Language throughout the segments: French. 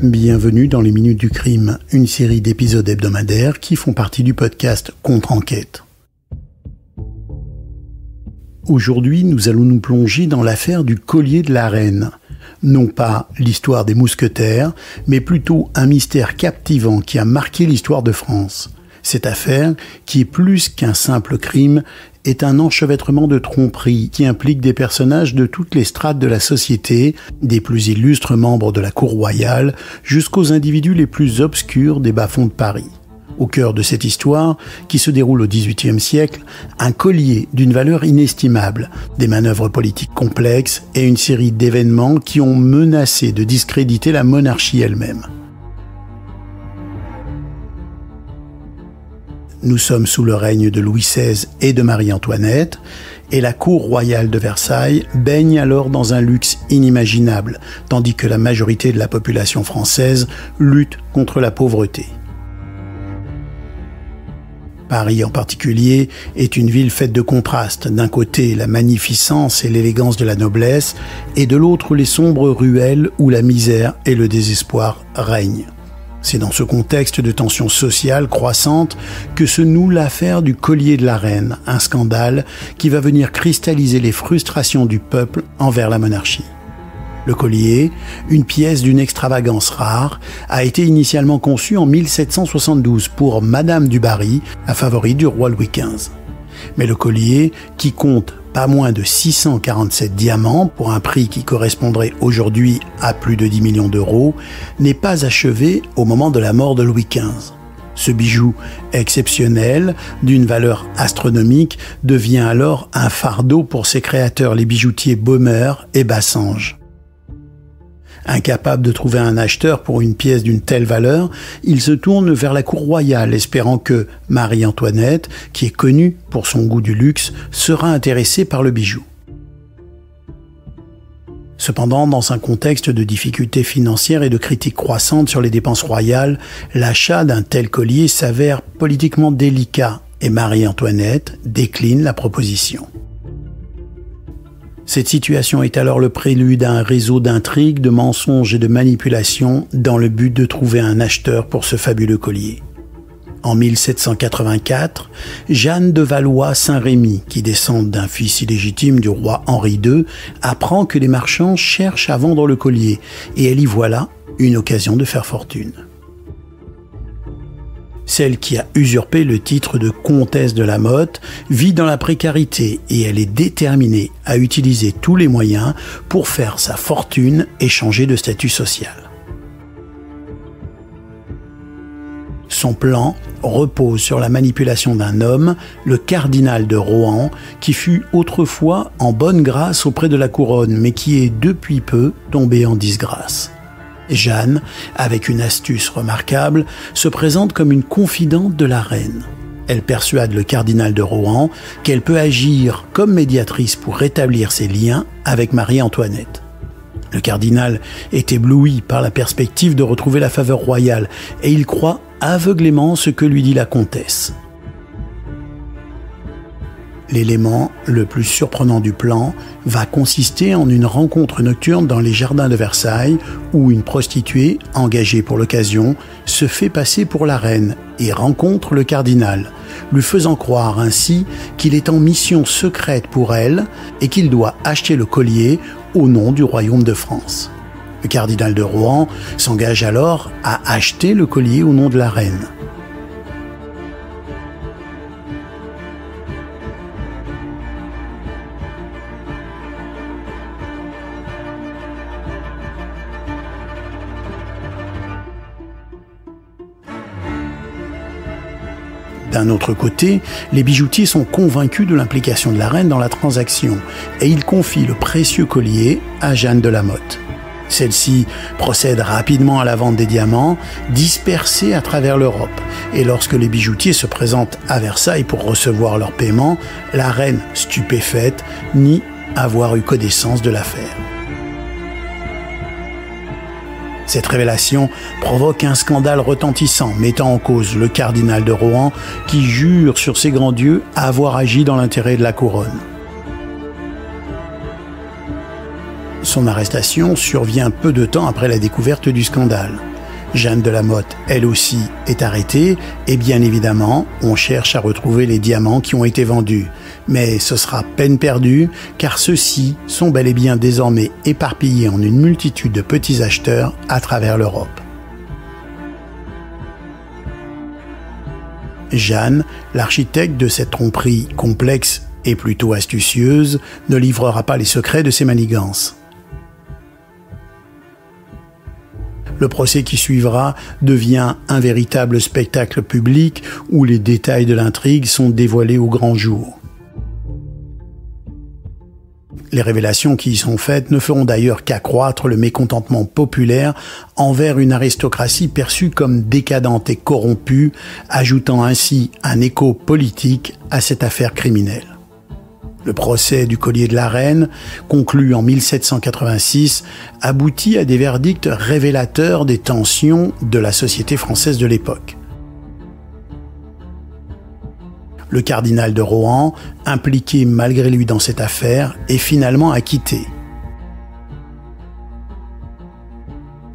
Bienvenue dans les Minutes du Crime, une série d'épisodes hebdomadaires qui font partie du podcast Contre-enquête. Aujourd'hui, nous allons nous plonger dans l'affaire du collier de la reine. Non pas l'histoire des mousquetaires, mais plutôt un mystère captivant qui a marqué l'histoire de France. Cette affaire, qui est plus qu'un simple crime, est un enchevêtrement de tromperies qui implique des personnages de toutes les strates de la société, des plus illustres membres de la cour royale, jusqu'aux individus les plus obscurs des bas-fonds de Paris. Au cœur de cette histoire, qui se déroule au XVIIIe siècle, un collier d'une valeur inestimable, des manœuvres politiques complexes et une série d'événements qui ont menacé de discréditer la monarchie elle-même. Nous sommes sous le règne de Louis XVI et de Marie-Antoinette, et la cour royale de Versailles baigne alors dans un luxe inimaginable, tandis que la majorité de la population française lutte contre la pauvreté. Paris en particulier est une ville faite de contrastes. D'un côté, la magnificence et l'élégance de la noblesse, et de l'autre, les sombres ruelles où la misère et le désespoir règnent. C'est dans ce contexte de tension sociale croissante que se noue l'affaire du collier de la reine, un scandale qui va venir cristalliser les frustrations du peuple envers la monarchie. Le collier, une pièce d'une extravagance rare, a été initialement conçu en 1772 pour Madame du Barry, la favorite du roi Louis XV. Mais le collier, qui compte pas moins de 647 diamants pour un prix qui correspondrait aujourd'hui à plus de 10 millions d'euros, n'est pas achevé au moment de la mort de Louis XV. Ce bijou exceptionnel, d'une valeur astronomique, devient alors un fardeau pour ses créateurs, les bijoutiers Baumer et Bassange. Incapable de trouver un acheteur pour une pièce d'une telle valeur, il se tourne vers la cour royale, espérant que Marie-Antoinette, qui est connue pour son goût du luxe, sera intéressée par le bijou. Cependant, dans un contexte de difficultés financières et de critiques croissantes sur les dépenses royales, l'achat d'un tel collier s'avère politiquement délicat et Marie-Antoinette décline la proposition. Cette situation est alors le prélude à un réseau d'intrigues, de mensonges et de manipulations dans le but de trouver un acheteur pour ce fabuleux collier. En 1784, Jeanne de Valois-Saint-Rémy, qui descend d'un fils illégitime du roi Henri II, apprend que les marchands cherchent à vendre le collier et elle y voit là une occasion de faire fortune. Celle qui a usurpé le titre de comtesse de la Motte vit dans la précarité et elle est déterminée à utiliser tous les moyens pour faire sa fortune et changer de statut social. Son plan repose sur la manipulation d'un homme, le cardinal de Rohan, qui fut autrefois en bonne grâce auprès de la couronne, mais qui est depuis peu tombé en disgrâce. Jeanne, avec une astuce remarquable, se présente comme une confidente de la reine. Elle persuade le cardinal de Rohan qu'elle peut agir comme médiatrice pour rétablir ses liens avec Marie-Antoinette. Le cardinal est ébloui par la perspective de retrouver la faveur royale et il croit aveuglément ce que lui dit la comtesse. L'élément le plus surprenant du plan va consister en une rencontre nocturne dans les jardins de Versailles où une prostituée, engagée pour l'occasion, se fait passer pour la reine et rencontre le cardinal, lui faisant croire ainsi qu'il est en mission secrète pour elle et qu'il doit acheter le collier au nom du royaume de France. Le cardinal de Rohan s'engage alors à acheter le collier au nom de la reine. D'un autre côté, les bijoutiers sont convaincus de l'implication de la reine dans la transaction et ils confient le précieux collier à Jeanne de la Motte. Celle-ci procède rapidement à la vente des diamants, dispersés à travers l'Europe. Et lorsque les bijoutiers se présentent à Versailles pour recevoir leur paiement, la reine, stupéfaite, nie avoir eu connaissance de l'affaire. Cette révélation provoque un scandale retentissant, mettant en cause le cardinal de Rohan qui jure sur ses grands dieux avoir agi dans l'intérêt de la couronne. Son arrestation survient peu de temps après la découverte du scandale. Jeanne de Lamothe, elle aussi, est arrêtée et bien évidemment, on cherche à retrouver les diamants qui ont été vendus. Mais ce sera peine perdue car ceux-ci sont bel et bien désormais éparpillés en une multitude de petits acheteurs à travers l'Europe. Jeanne, l'architecte de cette tromperie complexe et plutôt astucieuse, ne livrera pas les secrets de ses manigances. Le procès qui suivra devient un véritable spectacle public où les détails de l'intrigue sont dévoilés au grand jour. Les révélations qui y sont faites ne feront d'ailleurs qu'accroître le mécontentement populaire envers une aristocratie perçue comme décadente et corrompue, ajoutant ainsi un écho politique à cette affaire criminelle. Le procès du collier de la reine, conclu en 1786, aboutit à des verdicts révélateurs des tensions de la société française de l'époque. Le cardinal de Rohan, impliqué malgré lui dans cette affaire, est finalement acquitté.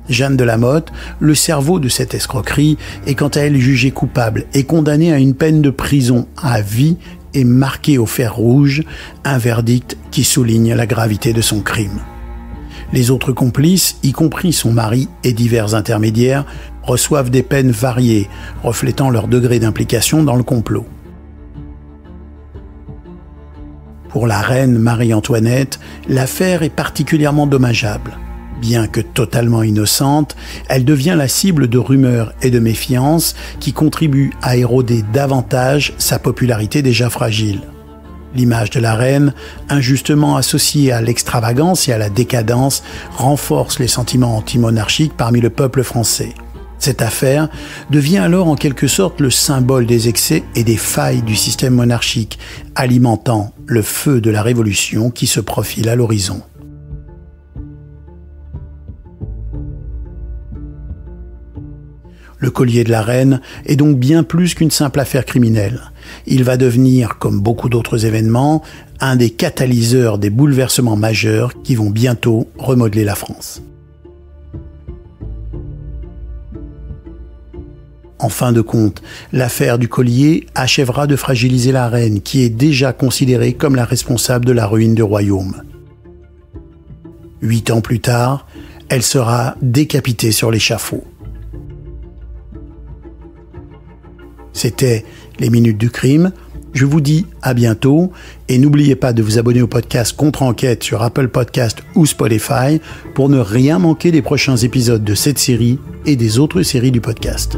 Jeanne de Lamothe, le cerveau de cette escroquerie, est quant à elle jugée coupable et condamnée à une peine de prison à vie et marquée au fer rouge, un verdict qui souligne la gravité de son crime. Les autres complices, y compris son mari et divers intermédiaires, reçoivent des peines variées, reflétant leur degré d'implication dans le complot. Pour la reine Marie-Antoinette, l'affaire est particulièrement dommageable. Bien que totalement innocente, elle devient la cible de rumeurs et de méfiances qui contribuent à éroder davantage sa popularité déjà fragile. L'image de la reine, injustement associée à l'extravagance et à la décadence, renforce les sentiments anti-monarchiques parmi le peuple français. Cette affaire devient alors en quelque sorte le symbole des excès et des failles du système monarchique, alimentant le feu de la révolution qui se profile à l'horizon. Le collier de la reine est donc bien plus qu'une simple affaire criminelle. Il va devenir, comme beaucoup d'autres événements, un des catalyseurs des bouleversements majeurs qui vont bientôt remodeler la France. En fin de compte, l'affaire du collier achèvera de fragiliser la reine qui est déjà considérée comme la responsable de la ruine du royaume. 8 ans plus tard, elle sera décapitée sur l'échafaud. C'était les Minutes du Crime. Je vous dis à bientôt et n'oubliez pas de vous abonner au podcast Contre-Enquête sur Apple Podcast ou Spotify pour ne rien manquer des prochains épisodes de cette série et des autres séries du podcast.